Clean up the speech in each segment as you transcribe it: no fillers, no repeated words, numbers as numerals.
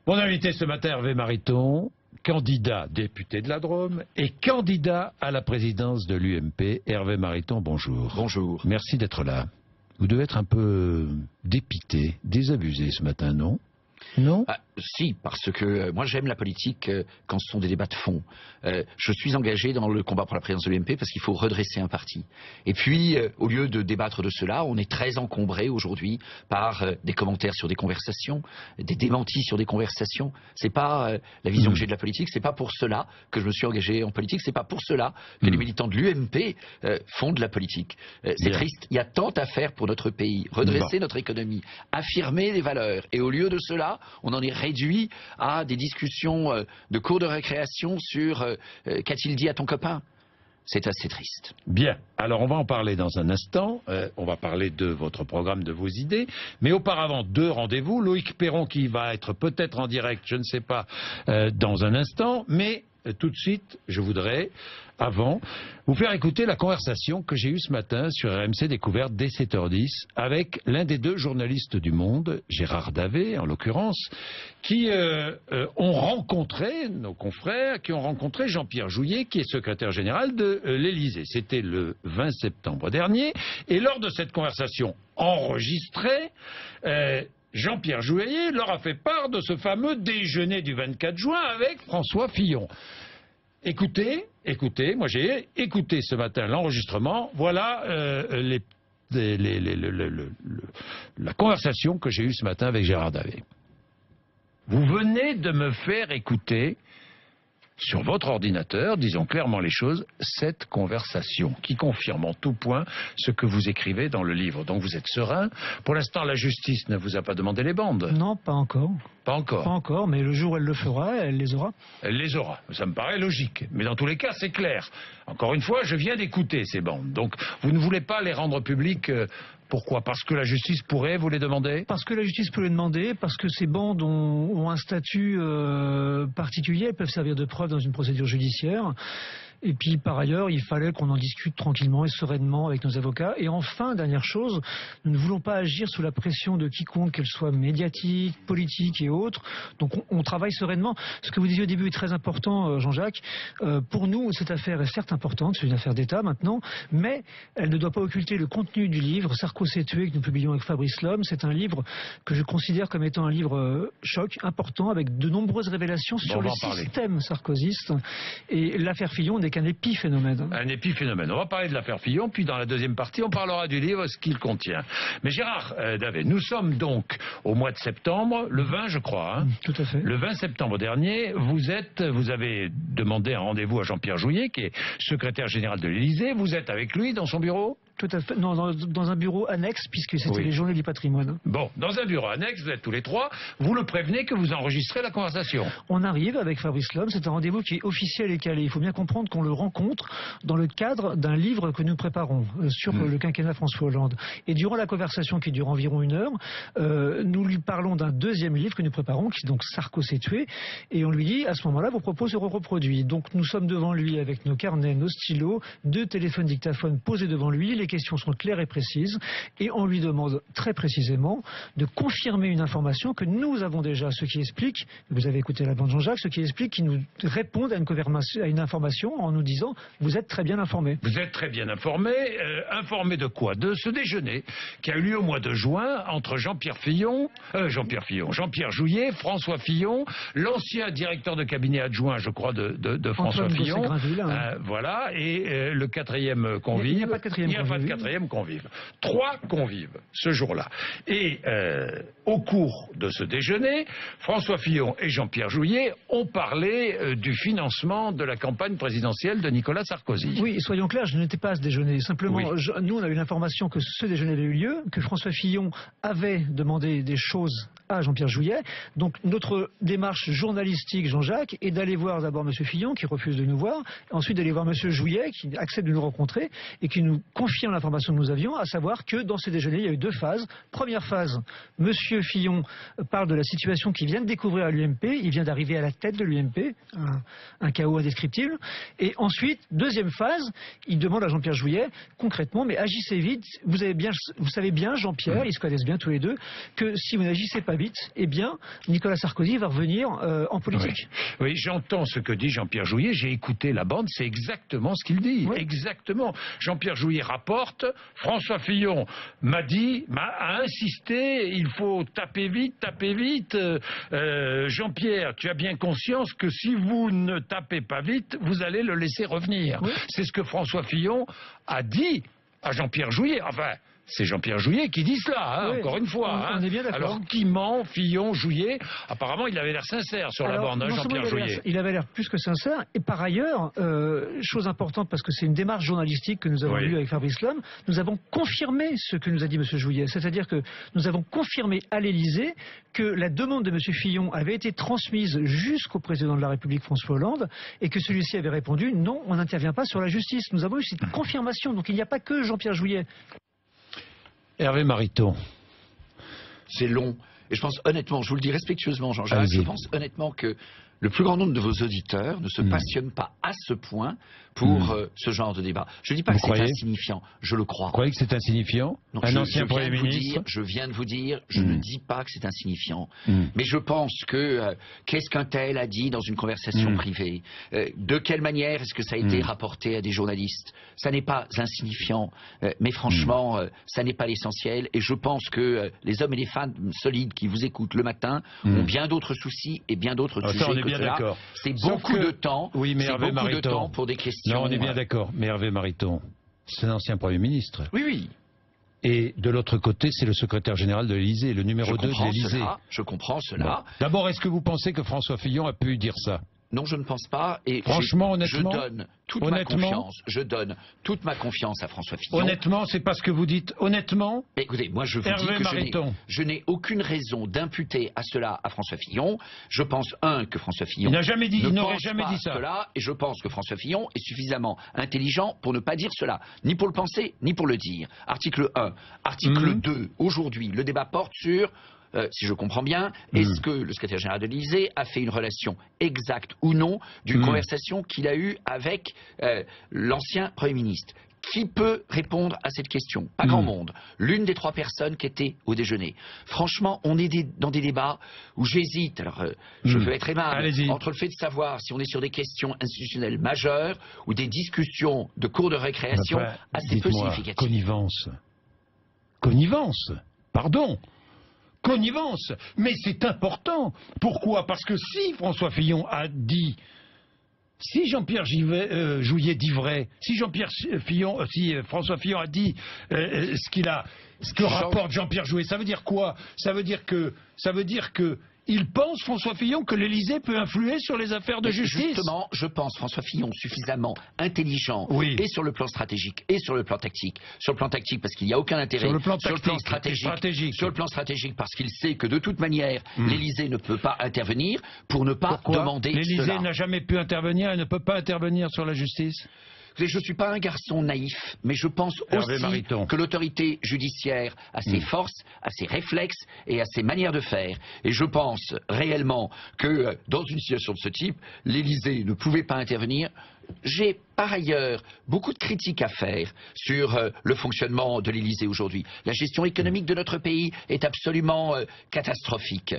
Mon invité ce matin, Hervé Mariton, candidat député de la Drôme et candidat à la présidence de l'UMP. Hervé Mariton, bonjour. Bonjour. Merci d'être là. Vous devez être un peu dépité, désabusé ce matin, non? Non? Si, parce que moi j'aime la politique quand ce sont des débats de fond. Je suis engagé dans le combat pour la présidence de l'UMP parce qu'il faut redresser un parti. Et puis, au lieu de débattre de cela, on est très encombré aujourd'hui par des commentaires sur des conversations, des démentis sur des conversations. C'est pas la vision que j'ai de la politique, c'est pas pour cela que je me suis engagé en politique, c'est pas pour cela que les militants de l'UMP font de la politique. C'est triste, il y a tant à faire pour notre pays, redresser notre économie, affirmer les valeurs. Et au lieu de cela, on en est réduit à des discussions de cours de récréation sur qu'a-t-il dit à ton copain. C'est assez triste. Bien, alors on va en parler dans un instant, on va parler de votre programme, de vos idées, mais auparavant, deux rendez-vous. Loïc Perron qui va être peut-être en direct, je ne sais pas, dans un instant, mais tout de suite, je voudrais, avant, vous faire écouter la conversation que j'ai eue ce matin sur RMC Découverte dès 7h10 avec l'un des deux journalistes du Monde, Gérard Davet en l'occurrence, qui ont rencontré, nos confrères, qui ont rencontré Jean-Pierre Jouyet, qui est secrétaire général de l'Élysée. C'était le 20 septembre dernier, et lors de cette conversation enregistrée, Jean-Pierre Jouyet leur a fait part de ce fameux déjeuner du 24 juin avec François Fillon. Écoutez, moi j'ai écouté ce matin l'enregistrement, voilà la conversation que j'ai eue ce matin avec Gérard Davet. Vous venez de me faire écouter sur votre ordinateur, disons clairement les choses, cette conversation qui confirme en tout point ce que vous écrivez dans le livre. Donc vous êtes serein. Pour l'instant, la justice ne vous a pas demandé les bandes. Non, pas encore. Pas encore. Pas encore, mais le jour où elle le fera, elle les aura. Elle les aura. Ça me paraît logique. Mais dans tous les cas, c'est clair. Encore une fois, je viens d'écouter ces bandes. Donc vous ne voulez pas les rendre publiques. Pourquoi? Parce que la justice pourrait vous les demander? Parce que la justice peut les demander, parce que ces bandes ont un statut particulier, elles peuvent servir de preuve dans une procédure judiciaire. Et puis par ailleurs, il fallait qu'on en discute tranquillement et sereinement avec nos avocats. Et enfin, dernière chose, nous ne voulons pas agir sous la pression de quiconque, qu'elle soit médiatique, politique et autres. Donc on travaille sereinement. Ce que vous disiez au début est très important, Jean-Jacques. Pour nous, cette affaire est certes importante, c'est une affaire d'État maintenant, mais elle ne doit pas occulter le contenu du livre Sarko s'est tué, que nous publions avec Fabrice Lhomme. C'est un livre que je considère comme étant un livre choc, important, avec de nombreuses révélations sur le système sarkozyste. Et l'affaire Fillon n'est qu'un épiphénomène. Un épiphénomène. On va parler de l'affaire Fillon, puis dans la deuxième partie, on parlera du livre, ce qu'il contient. Mais Gérard Davet, nous sommes donc au mois de septembre, le 20 je crois. Hein, tout à fait. Le 20 septembre dernier, vous avez demandé un rendez-vous à Jean-Pierre Jouyet, qui est secrétaire général de l'Élysée. Vous êtes avec lui dans son bureau? Tout à fait. Non, dans un bureau annexe, puisque c'était les journées du patrimoine. Bon, dans un bureau annexe, vous êtes tous les trois. Vous le prévenez que vous enregistrez la conversation. On arrive avec Fabrice Lhomme. C'est un rendez-vous qui est officiel et calé. Il faut bien comprendre qu'on le rencontre dans le cadre d'un livre que nous préparons sur le quinquennat François Hollande. Et durant la conversation qui dure environ 1 heure, nous lui parlons d'un deuxième livre que nous préparons, qui est donc Sarko s'est tué. Et on lui dit, à ce moment-là, vos propos seront reproduits. Donc nous sommes devant lui avec nos carnets, nos stylos, 2 téléphones dictaphones posés devant lui. Les questions sont claires et précises et on lui demande très précisément de confirmer une information que nous avons déjà, ce qui explique, vous avez écouté la bande Jean-Jacques, ce qui explique qu'ils nous répondent à une information en nous disant vous êtes très bien informé. Vous êtes très bien informé. Informé de quoi? De ce déjeuner qui a eu lieu au mois de juin entre Jean-Pierre Jouyet, François Fillon, l'ancien directeur de cabinet adjoint, je crois, de François Fillon. Voilà, et le quatrième convive. Il n'y a pas de quatrième convive. 3 convives ce jour-là. Et au cours de ce déjeuner, François Fillon et Jean-Pierre Jouyet ont parlé du financement de la campagne présidentielle de Nicolas Sarkozy. Oui, soyons clairs, je n'étais pas à ce déjeuner. Simplement, nous, on a eu l'information que ce déjeuner avait eu lieu, que François Fillon avait demandé des choses à Jean-Pierre Jouyet. Donc notre démarche journalistique, Jean-Jacques, est d'aller voir d'abord M. Fillon, qui refuse de nous voir, ensuite d'aller voir M. Jouyet, qui accepte de nous rencontrer et qui nous confirme confirme l'information que nous avions, à savoir que dans ces déjeuners, il y a eu 2 phases. Première phase, Monsieur Fillon parle de la situation qu'il vient de découvrir à l'UMP. Il vient d'arriver à la tête de l'UMP, un chaos indescriptible. Et ensuite, deuxième phase, il demande à Jean-Pierre Jouyet, concrètement, mais agissez vite. Vous savez bien, Jean-Pierre, ils se connaissent bien tous les deux, que si vous n'agissez pas vite, eh bien, Nicolas Sarkozy va revenir en politique. Oui, j'entends ce que dit Jean-Pierre Jouyet. J'ai écouté la bande, c'est exactement ce qu'il dit. Oui. Exactement. Jean-Pierre Jouyet rapporte, François Fillon a insisté, il faut taper vite, taper vite. Jean-Pierre, tu as bien conscience que si vous ne tapez pas vite, vous allez le laisser revenir. Oui. C'est ce que François Fillon a dit à Jean-Pierre Jouyet. Enfin, c'est Jean-Pierre Jouyet qui dit cela, hein, oui, encore une fois. On est bien d'accord. Alors, qui ment, Fillon, Jouyet? Apparemment, il avait l'air sincère sur la bande, hein, Jean-Pierre Jouyet. Il avait l'air plus que sincère. Et par ailleurs, chose importante, parce que c'est une démarche journalistique que nous avons eue avec Fabrice Lhomme, nous avons confirmé ce que nous a dit M. Jouyet. C'est-à-dire que nous avons confirmé à l'Élysée que la demande de M. Fillon avait été transmise jusqu'au président de la République, François Hollande, et que celui-ci avait répondu « Non, on n'intervient pas sur la justice ». Nous avons eu cette confirmation. Donc il n'y a pas que Jean-Pierre Jouyet. Hervé Mariton. C'est long. Et je pense honnêtement, je vous le dis respectueusement, Jean-Jacques, je pense honnêtement que le plus grand nombre de vos auditeurs ne se passionnent pas à ce point pour ce genre de débat. Je ne dis pas que c'est insignifiant, je le crois. Vous croyez que c'est insignifiant? Donc un ancien Premier ministre? Je viens de vous dire, je ne dis pas que c'est insignifiant. Mais je pense que qu'est-ce qu'un tel a dit dans une conversation privée? De quelle manière est-ce que ça a été rapporté à des journalistes? Ça n'est pas insignifiant, mais franchement, ça n'est pas l'essentiel. Et je pense que les hommes et les femmes solides qui vous écoutent le matin ont bien d'autres soucis et bien d'autres sujets que cela. C'est beaucoup de temps, de temps pour des questions. Non, on est bien d'accord. Mais Hervé Mariton, c'est un ancien Premier ministre. Oui, oui. Et de l'autre côté, c'est le secrétaire général de l'Élysée, le numéro 2 de l'Élysée. Je comprends cela. Bon. D'abord, est-ce que vous pensez que François Fillon a pu dire ça? Non, je ne pense pas. Et franchement, honnêtement, je donne toute ma confiance. Je donne toute ma confiance à François Fillon. Honnêtement, c'est pas ce que vous dites. Honnêtement. Écoutez, moi je vous dis que je n'ai aucune raison d'imputer à cela à François Fillon. Je pense que François Fillon n'aurait jamais dit ça. Cela, et je pense que François Fillon est suffisamment intelligent pour ne pas dire cela, ni pour le penser, ni pour le dire. Article 1, article 2. Aujourd'hui, le débat porte sur si je comprends bien, est-ce que le secrétaire général de l'Élysée a fait une relation exacte ou non d'une conversation qu'il a eue avec l'ancien Premier ministre? Qui peut répondre à cette question? Pas grand monde. L'une des 3 personnes qui étaient au déjeuner. Franchement, on est dans des débats où j'hésite. Alors, je veux être aimable. Entre le fait de savoir si on est sur des questions institutionnelles majeures ou des discussions de cours de récréation assez peu significatives. Connivence. Connivence. Pardon. Connivence, mais c'est important. Pourquoi? Parce que si François Fillon a dit, si Jean-Pierre Jouyet dit vrai, si François Fillon a dit ce que rapporte Jean-Pierre Jouyet, ça veut dire quoi? Ça veut dire que il pense, François Fillon, que l'Élysée peut influer sur les affaires de justice? Justement, je pense François Fillon suffisamment intelligent et sur le plan stratégique et sur le plan tactique. Sur le plan tactique parce qu'il n'y a aucun intérêt. Sur le plan stratégique. Sur le plan stratégique parce qu'il sait que de toute manière, l'Élysée ne peut pas intervenir pour ne pas demander cela. L'Élysée n'a jamais pu intervenir et ne peut pas intervenir sur la justice? Je ne suis pas un garçon naïf, mais je pense aussi que l'autorité judiciaire a ses forces, a ses réflexes et a ses manières de faire. Et je pense réellement que dans une situation de ce type, l'Élysée ne pouvait pas intervenir. J'ai par ailleurs beaucoup de critiques à faire sur le fonctionnement de l'Élysée aujourd'hui. La gestion économique de notre pays est absolument catastrophique.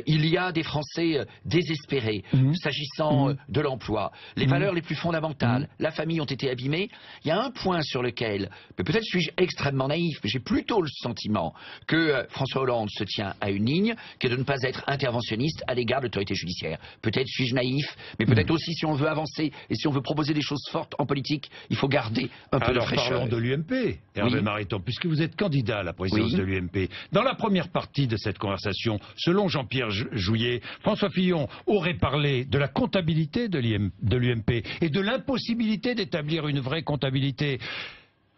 Il y a des Français désespérés s'agissant de l'emploi. Les valeurs les plus fondamentales, la famille ont été abîmées. Il y a un point sur lequel, peut-être suis-je extrêmement naïf, mais j'ai plutôt le sentiment que François Hollande se tient à une ligne qui est de ne pas être interventionniste à l'égard de l'autorité judiciaire. Peut-être suis-je naïf, mais peut-être aussi si on veut avancer et si on veut proposer des choses fortes en politique, il faut garder un peu de fraîcheur. Parlons de l'UMP, Hervé Mariton, puisque vous êtes candidat à la présidence de l'UMP. Dans la première partie de cette conversation, selon Jean-Pierre Jouyet, François Fillon aurait parlé de la comptabilité de l'UMP et de l'impossibilité d'établir une vraie comptabilité.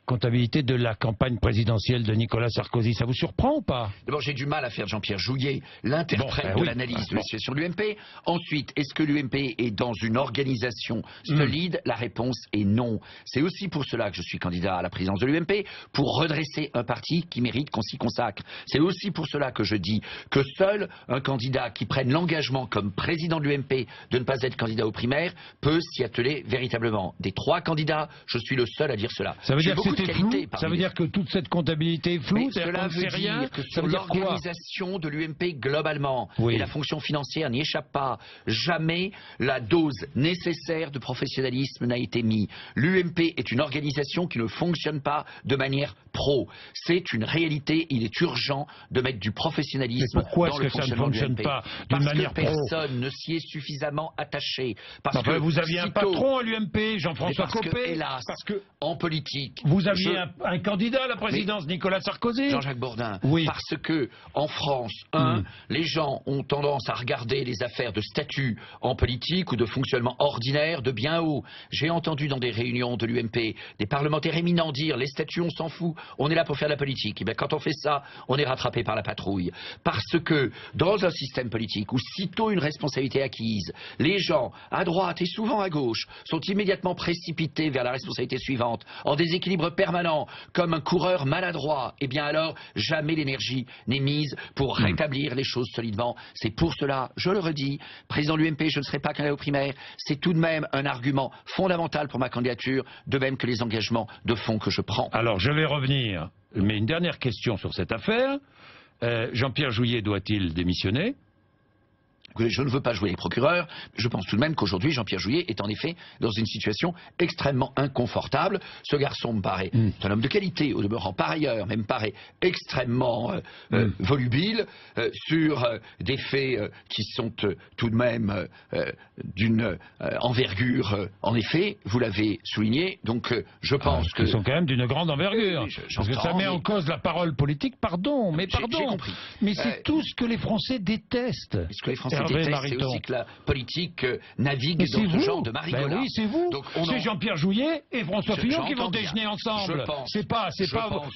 comptabilité de la campagne présidentielle de Nicolas Sarkozy. Ça vous surprend ou pas? D'abord, j'ai du mal à faire de Jean-Pierre Jouyet l'interprète de l'analyse de la situation de l'UMP. Ensuite, est-ce que l'UMP est dans une organisation solide? La réponse est non. C'est aussi pour cela que je suis candidat à la présidence de l'UMP, pour redresser un parti qui mérite qu'on s'y consacre. C'est aussi pour cela que je dis que seul un candidat qui prenne l'engagement comme président de l'UMP de ne pas être candidat aux primaires peut s'y atteler véritablement. Des 3 candidats, je suis le seul à dire cela. Ça veut dire que c'était flou? Ça veut dire que toute cette comptabilité est floue? Cela veut dire que sur l'organisation de l'UMP globalement, et la fonction financière n'y échappe pas, jamais la dose nécessaire de professionnalisme n'a été mise. L'UMP est une organisation qui ne fonctionne pas de manière pro. C'est une réalité, il est urgent de mettre du professionnalisme dans le fonctionnement de l'UMP. Parce que personne ne s'y est suffisamment attaché. Parce que vous aviez un patron à l'UMP, Jean-François Copé. Hélas, en politique... Vous aviez un candidat à la présidence, Nicolas Sarkozy. Jean-Jacques Bourdin. Parce que en France, les gens ont tendance à regarder les affaires de statut en politique ou de fonctionnement ordinaire de bien haut. J'ai entendu dans des réunions de l'UMP des parlementaires éminents dire les statuts on s'en fout, on est là pour faire de la politique. Et bien quand on fait ça, on est rattrapé par la patrouille. Parce que dans un système politique où sitôt une responsabilité est acquise, les gens à droite et souvent à gauche sont immédiatement précipités vers la responsabilité suivante en déséquilibre permanent comme un coureur maladroit. Et bien alors jamais l'énergie n'est mise pour rétablir les choses solidement. C'est pour cela, je le redis, président de l'UMP, je ne serai pas candidat aux primaires. C'est tout de même un argument fondamental pour ma candidature, de même que les engagements de fond que je prends. Alors je vais revenir, mais une dernière question sur cette affaire. Jean-Pierre Jouyet doit-il démissionner? Je ne veux pas jouer les procureurs, mais je pense tout de même qu'aujourd'hui, Jean-Pierre Jouyet est en effet dans une situation extrêmement inconfortable. Ce garçon me paraît un homme de qualité, au demeurant par ailleurs, mais me paraît extrêmement volubile sur des faits qui sont tout de même d'une envergure, en effet, vous l'avez souligné, donc je pense que... Ils sont quand même d'une grande envergure, parce que ça met en cause la parole politique, pardon, mais mais c'est tout ce que les Français détestent. Ce que les Français c'est aussi que la politique navigue dans ce genre de marigola. Oui, c'est vous. C'est Jean-Pierre Jouyet et François Fillon qui vont déjeuner ensemble. C'est pas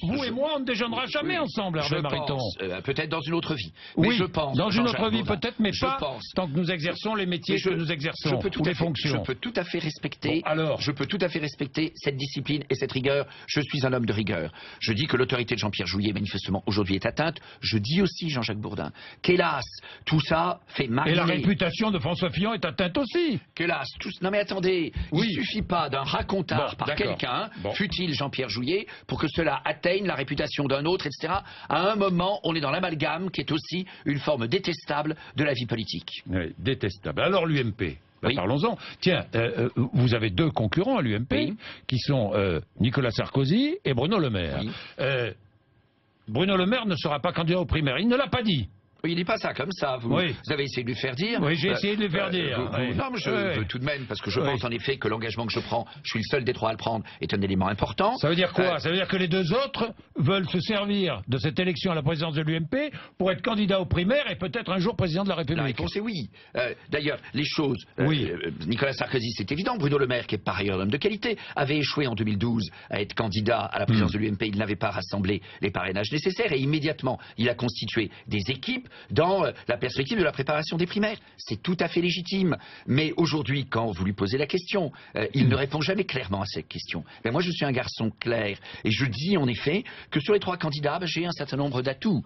vous et moi, on ne déjeunera jamais ensemble, Hervé Mariton. Peut-être dans une autre vie. Oui, je pense. Dans une autre vie peut-être, mais pas tant que nous exerçons les métiers que nous exerçons, ou les fonctions. Je peux tout à fait respecter. Je peux tout à fait respecter cette discipline et cette rigueur. Je suis un homme de rigueur. Je dis que l'autorité de Jean-Pierre Jouyet, manifestement, aujourd'hui est atteinte. Je dis aussi, Jean-Jacques Bourdin, qu'hélas, tout ça fait mal. Et la réputation de François Fillon est atteinte aussi. Qu'hélas, non mais attendez, il ne suffit pas d'un racontard par quelqu'un, fût-il Jean-Pierre Jouyet, pour que cela atteigne la réputation d'un autre, etc. À un moment, on est dans l'amalgame qui est aussi une forme détestable de la vie politique. Oui, détestable. Alors l'UMP, parlons-en. Tiens, vous avez 2 concurrents à l'UMP, qui sont Nicolas Sarkozy et Bruno Le Maire. Bruno Le Maire ne sera pas candidat aux primaires. Il ne l'a pas dit. Oui, il n'est pas ça comme ça. Vous avez essayé de lui faire dire. Oui, j'ai essayé de lui faire dire. Non, mais je veux tout de même, parce que je pense en effet que l'engagement que je prends, je suis le seul des 3 à le prendre, est un élément important. Ça veut dire quoi? Ça veut dire que les 2 autres veulent se servir de cette élection à la présidence de l'UMP pour être candidat aux primaires et peut-être un jour président de la République. La réponse est oui. D'ailleurs, les choses... Nicolas Sarkozy, c'est évident. Bruno Le Maire, qui est par ailleurs un homme de qualité, avait échoué en 2012 à être candidat à la présidence de l'UMP. Il n'avait pas rassemblé les parrainages nécessaires et immédiatement, il a constitué des équipes dans la perspective de la préparation des primaires. C'est tout à fait légitime. Mais aujourd'hui, quand vous lui posez la question, il ne répond jamais clairement à cette question. Mais moi, je suis un garçon clair. Et je dis en effet que sur les 3 candidats, j'ai un certain nombre d'atouts.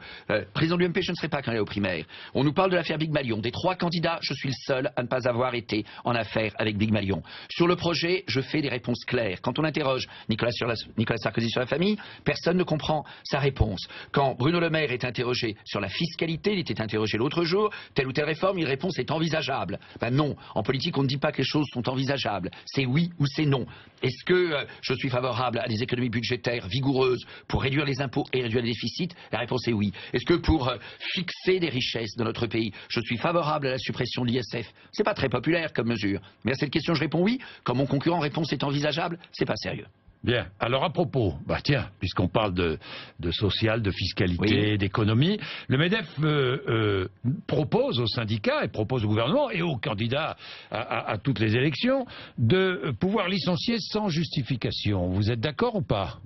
Président de l'UMP, je ne serai pas candidat aux primaires. On nous parle de l'affaire Big Malion. Des 3 candidats, je suis le seul à ne pas avoir été en affaire avec Big Malion. Sur le projet, je fais des réponses claires. Quand on interroge Nicolas Sarkozy sur la famille, personne ne comprend sa réponse. Quand Bruno Le Maire est interrogé sur la fiscalité, il était interrogé l'autre jour, telle ou telle réforme, il répond c'est envisageable. Ben non, en politique on ne dit pas que les choses sont envisageables. C'est oui ou c'est non. Est-ce que je suis favorable à des économies budgétaires vigoureuses pour réduire les impôts et réduire les déficits? La réponse est oui. Est-ce que pour fixer des richesses dans notre pays, je suis favorable à la suppression de l'ISF? C'est pas très populaire comme mesure. Mais à cette question je réponds oui. Quand mon concurrent répond c'est envisageable, c'est pas sérieux. Bien. Alors à propos, tiens, puisqu'on parle de social, de fiscalité, d'économie, le MEDEF propose aux syndicats et propose au gouvernement et aux candidats à toutes les élections de pouvoir licencier sans justification. Vous êtes d'accord ou pas?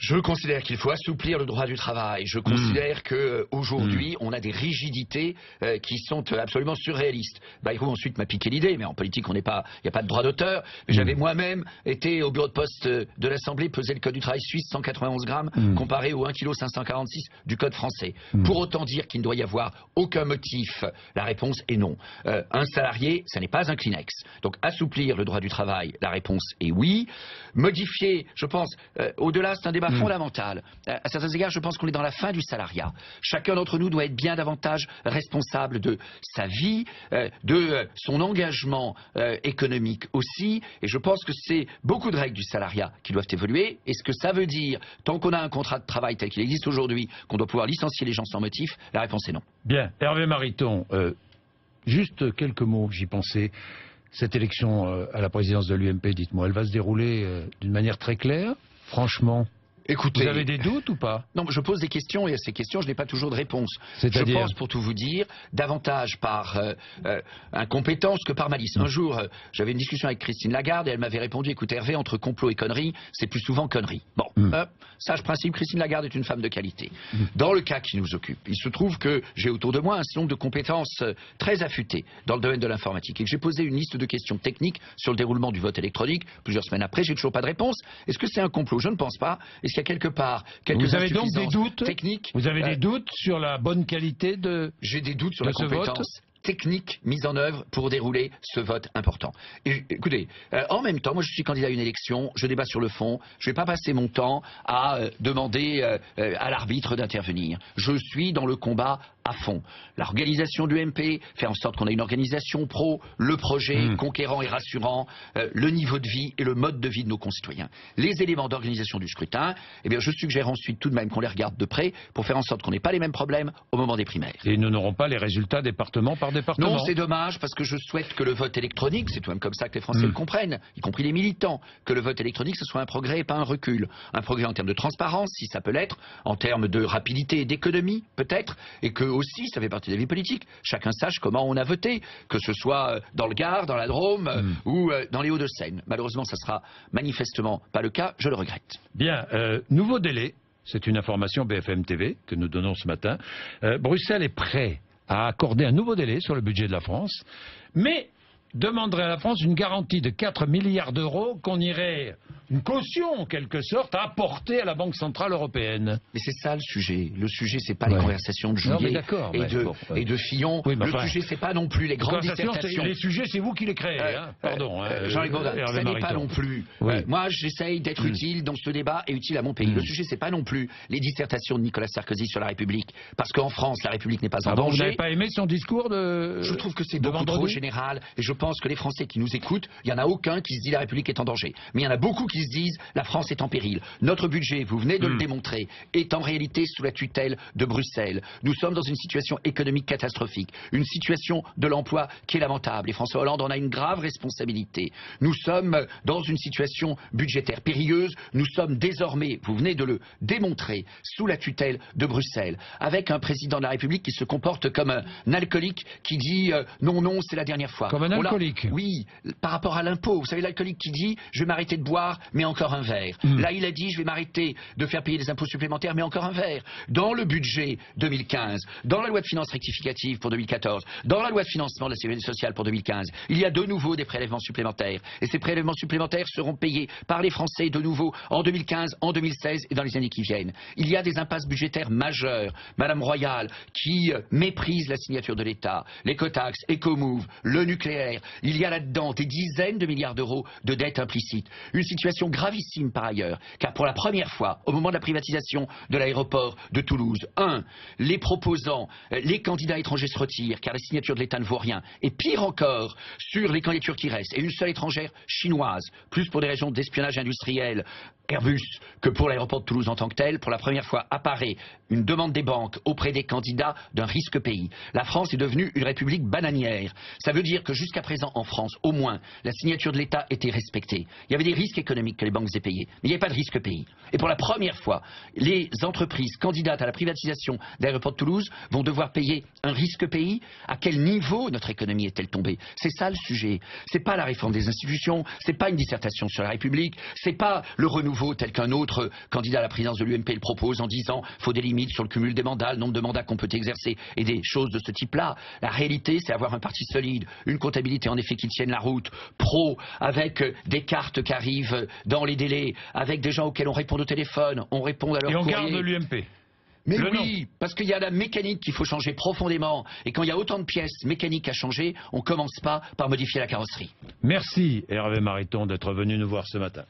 Je considère qu'il faut assouplir le droit du travail. Je considère que aujourd'hui, on a des rigidités qui sont absolument surréalistes. Bayrou ensuite m'a piqué l'idée, mais en politique, il n'y a pas de droit d'auteur. Mais j'avais moi-même été au bureau de poste de l'Assemblée, peser le code du travail suisse, 191 grammes, comparé au 1 kg 546 du code français. Pour autant dire qu'il ne doit y avoir aucun motif, la réponse est non. Un salarié, ça n'est pas un Kleenex. Donc assouplir le droit du travail, la réponse est oui. Modifier, je pense, au-delà, c'est un débat fondamental. À certains égards, je pense qu'on est dans la fin du salariat. Chacun d'entre nous doit être bien davantage responsable de sa vie, de son engagement économique aussi. Et je pense que c'est beaucoup de règles du salariat qui doivent évoluer. Et ce que ça veut dire, tant qu'on a un contrat de travail tel qu'il existe aujourd'hui, qu'on doit pouvoir licencier les gens sans motif, la réponse est non. Bien. Hervé Mariton, juste quelques mots, j'y pensais. Cette élection à la présidence de l'UMP, dites-moi, elle va se dérouler d'une manière très claire, franchement? Écoutez, vous avez des doutes ou pas? Non, je pose des questions et à ces questions, je n'ai pas toujours de réponse. Je pense, pour tout vous dire, davantage par incompétence que par malice. Un jour, j'avais une discussion avec Christine Lagarde et elle m'avait répondu, écoute Hervé, entre complot et conneries, c'est plus souvent conneries. Bon, sage principe, Christine Lagarde est une femme de qualité. Dans le cas qui nous occupe, il se trouve que j'ai autour de moi un certain nombre de compétences très affûtées dans le domaine de l'informatique et que j'ai posé une liste de questions techniques sur le déroulement du vote électronique. Plusieurs semaines après, j'ai toujours pas de réponse. Est-ce que c'est un complot? Je ne pense pas. Est-ce qu'il y a quelque part vous avez donc des doutes techniques? Vous avez des doutes sur la bonne qualité de J'ai des doutes sur la ce vote compétence technique mise en œuvre pour dérouler ce vote important. Et, écoutez, en même temps, moi je suis candidat à une élection, je débat sur le fond, je ne vais pas passer mon temps à demander à l'arbitre d'intervenir. Je suis dans le combat à fond. L'organisation de l'UMP, faire en sorte qu'on ait une organisation pro, le projet conquérant et rassurant, le niveau de vie et le mode de vie de nos concitoyens. Les éléments d'organisation du scrutin, eh bien, je suggère ensuite tout de même qu'on les regarde de près pour faire en sorte qu'on n'ait pas les mêmes problèmes au moment des primaires. Et nous n'aurons pas les résultats département par département. Non, c'est dommage parce que je souhaite que le vote électronique, c'est tout de même comme ça que les Français le comprennent, y compris les militants, que le vote électronique ce soit un progrès et pas un recul. Un progrès en termes de transparence, si ça peut l'être, en termes de rapidité et d'économie, peut-être, et que aussi, ça fait partie de la vie politique, chacun sache comment on a voté, que ce soit dans le Gard, dans la Drôme ou dans les Hauts-de-Seine. Malheureusement, ça sera manifestement pas le cas, je le regrette. Bien, nouveau délai, c'est une information BFM TV que nous donnons ce matin. Bruxelles est prêt à accorder un nouveau délai sur le budget de la France, mais demanderait à la France une garantie de 4 milliards d'euros qu'on irait, une caution en quelque sorte, à apporter à la Banque Centrale Européenne. Mais c'est ça le sujet. Le sujet, c'est pas les conversations de Juillet et de Fillon. Oui, le sujet, c'est pas non plus les grandes dissertations. Les sujets, c'est vous qui les créez. Pardon. Jean-Luc Baudin, ça n'est pas non plus. Moi, j'essaye d'être utile dans ce débat et utile à mon pays. Le sujet, c'est pas non plus les dissertations de Nicolas Sarkozy sur la République. Parce qu'en France, la République n'est pas en danger. Vous n'avez pas aimé son discours de Je trouve que c'est beaucoup trop général et je pense que les Français qui nous écoutent, il n'y en a aucun qui se dit la République est en danger. Mais il y en a beaucoup qui se disent la France est en péril. Notre budget, vous venez de le démontrer, est en réalité sous la tutelle de Bruxelles. Nous sommes dans une situation économique catastrophique, une situation de l'emploi qui est lamentable. Et François Hollande en a une grave responsabilité. Nous sommes dans une situation budgétaire périlleuse. Nous sommes désormais, vous venez de le démontrer, sous la tutelle de Bruxelles, avec un président de la République qui se comporte comme un alcoolique qui dit non, non, c'est la dernière fois. Comme un alcoolique. Oui, par rapport à l'impôt. Vous savez, l'alcoolique qui dit je vais m'arrêter de boire, mais encore un verre. Là, il a dit je vais m'arrêter de faire payer des impôts supplémentaires, mais encore un verre. Dans le budget 2015, dans la loi de finances rectificative pour 2014, dans la loi de financement de la sécurité sociale pour 2015, il y a de nouveau des prélèvements supplémentaires. Et ces prélèvements supplémentaires seront payés par les Français de nouveau en 2015, en 2016 et dans les années qui viennent. Il y a des impasses budgétaires majeures. Madame Royal, qui méprise la signature de l'État, l'écotaxe, Ecomove, le nucléaire. Il y a là-dedans des dizaines de milliards d'euros de dettes implicites. Une situation gravissime par ailleurs, car pour la première fois, au moment de la privatisation de l'aéroport de Toulouse, les proposants, les candidats étrangers se retirent, car la signature de l'État ne vaut rien. Et pire encore, sur les candidatures qui restent, et une seule étrangère chinoise, plus pour des raisons d'espionnage industriel, Airbus, que pour l'aéroport de Toulouse en tant que tel, pour la première fois apparaît une demande des banques auprès des candidats d'un risque pays. La France est devenue une république bananière. Ça veut dire que jusqu'à présent en France, au moins, la signature de l'État était respectée. Il y avait des risques économiques. économique que les banques aient payé. Mais il n'y avait pas de risque pays. Et pour la première fois, les entreprises candidates à la privatisation d'aéroports de Toulouse vont devoir payer un risque pays. À quel niveau notre économie est-elle tombée? C'est ça le sujet. C'est pas la réforme des institutions, c'est pas une dissertation sur la République, c'est pas le renouveau tel qu'un autre candidat à la présidence de l'UMP le propose en disant faut des limites sur le cumul des mandats, le nombre de mandats qu'on peut exercer et des choses de ce type-là. La réalité, c'est avoir un parti solide, une comptabilité en effet qui tienne la route, pro, avec des cartes qui arrivent dans les délais, avec des gens auxquels on répond au téléphone, on répond à leur courrier. Et on garde l'UMP. Mais oui, parce qu'il y a la mécanique qu'il faut changer profondément. Et quand il y a autant de pièces mécaniques à changer, on ne commence pas par modifier la carrosserie. Merci Hervé Mariton d'être venu nous voir ce matin.